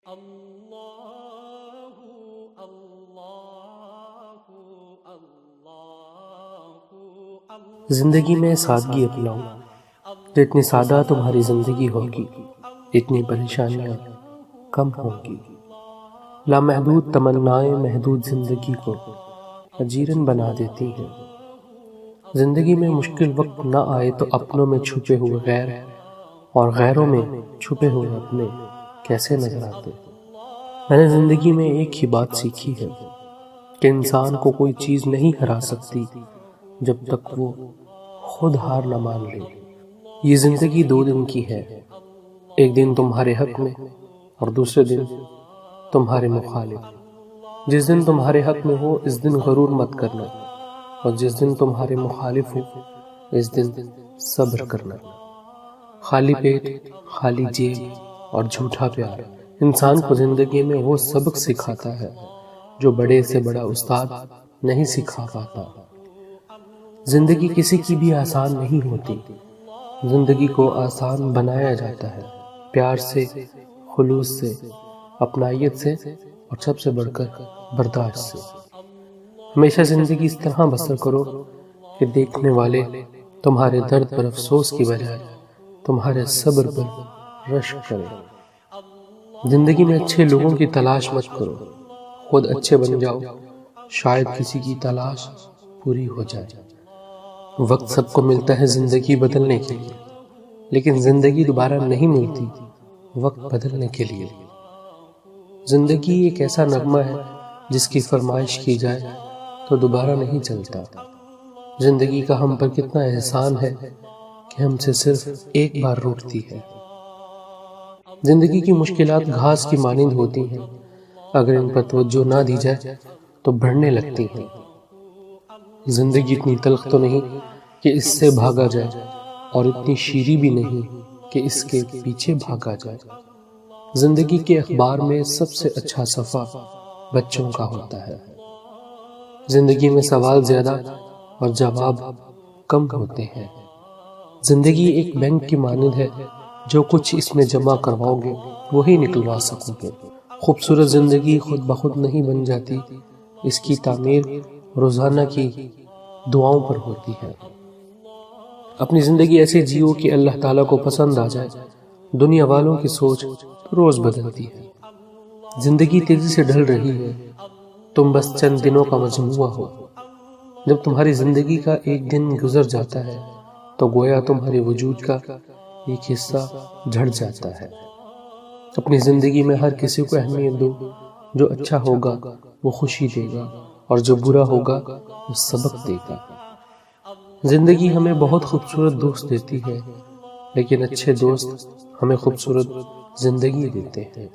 اللہ اللہ اللہ۔ زندگی میں سادگی اپناؤ، جتنی سادہ تمہاری زندگی ہوگی اتنی پریشانیاں کم ہوں گی۔ لامحدود تمنائیں محدود زندگی کو اجیرن بنا دیتی ہیں۔ زندگی میں مشکل وقت نہ آئے تو اپنوں میں چھپے ہوئے غیر اور غیروں میں چھپے ہوئے اپنے کیسے نظر آتے۔ میں نے زندگی میں ایک ہی بات سیکھی ہے کہ انسان کو کوئی چیز نہیں ہرا سکتی جب تک وہ خود ہار نہ مان لے۔ یہ زندگی 2 دن کی ہے، ایک دن تمہارے حق میں اور دوسرے دن تمہارے مخالف۔ جس دن تمہارے حق میں ہو اس دن غرور مت کرنا، اور جس دن تمہارے مخالف ہو اس دن صبر کرنا۔ خالی پیٹ، خالی جیب اور جھوٹا پیار انسان کو زندگی میں وہ سبق سکھاتا ہے جو بڑے سے بڑا استاد نہیں سکھا پاتا۔ زندگی کسی کی بھی آسان نہیں ہوتی، زندگی کو آسان بنایا جاتا ہے پیار سے، خلوص سے، اپنائیت سے اور سب سے بڑھ کر برداشت سے۔ ہمیشہ زندگی اس طرح بسر کرو کہ دیکھنے والے تمہارے درد پر افسوس کی بجائے تمہارے صبر پر رشک کریں۔ زندگی میں اچھے لوگوں کی تلاش مت کرو، خود اچھے بن جاؤ، شاید کسی کی تلاش پوری ہو جائے۔ وقت سب کو ملتا ہے زندگی بدلنے کے لیے، لیکن زندگی دوبارہ نہیں ملتی وقت بدلنے کے لیے۔ زندگی ایک ایسا نغمہ ہے جس کی فرمائش کی جائے تو دوبارہ نہیں چلتا۔ زندگی کا ہم پر کتنا احسان ہے کہ ہم سے صرف ایک بار روٹتی ہے۔ زندگی کی مشکلات گھاس کی مانند ہوتی ہیں، اگر ان پر توجہ نہ دی جائے تو بڑھنے لگتی ہیں۔ زندگی اتنی تلخ تو نہیں کہ اس سے بھاگا جائے، اور اتنی شیریں بھی نہیں کہ اس کے پیچھے بھاگا جائے۔ زندگی کے اخبار میں سب سے اچھا صفحہ بچوں کا ہوتا ہے۔ زندگی میں سوال زیادہ اور جواب کم ہوتے ہیں۔ زندگی ایک بینک کی مانند ہے، جو کچھ اس میں جمع کرواؤ گے وہی نکلوا سکو گے۔ خوبصورت زندگی خود بخود نہیں بن جاتی، اس کی تعمیر روزانہ کی دعاؤں پر ہوتی ہے۔ اپنی زندگی ایسے جیو کہ اللہ تعالیٰ کو پسند آ جائے۔ دنیا والوں کی سوچ روز بدلتی ہے۔ زندگی تیزی سے ڈھل رہی ہے، تم بس چند دنوں کا مجموعہ ہو۔ جب تمہاری زندگی کا ایک دن گزر جاتا ہے تو گویا تمہارے وجود کا ایک حصہ جھڑ جاتا ہے۔ اپنی زندگی میں ہر کسی کو اہمیت دو، جو اچھا ہوگا وہ خوشی دے گا، اور جو برا ہوگا وہ سبق دے گا۔ زندگی ہمیں بہت خوبصورت دوست دیتی ہے، لیکن اچھے دوست ہمیں خوبصورت زندگی دیتے ہیں۔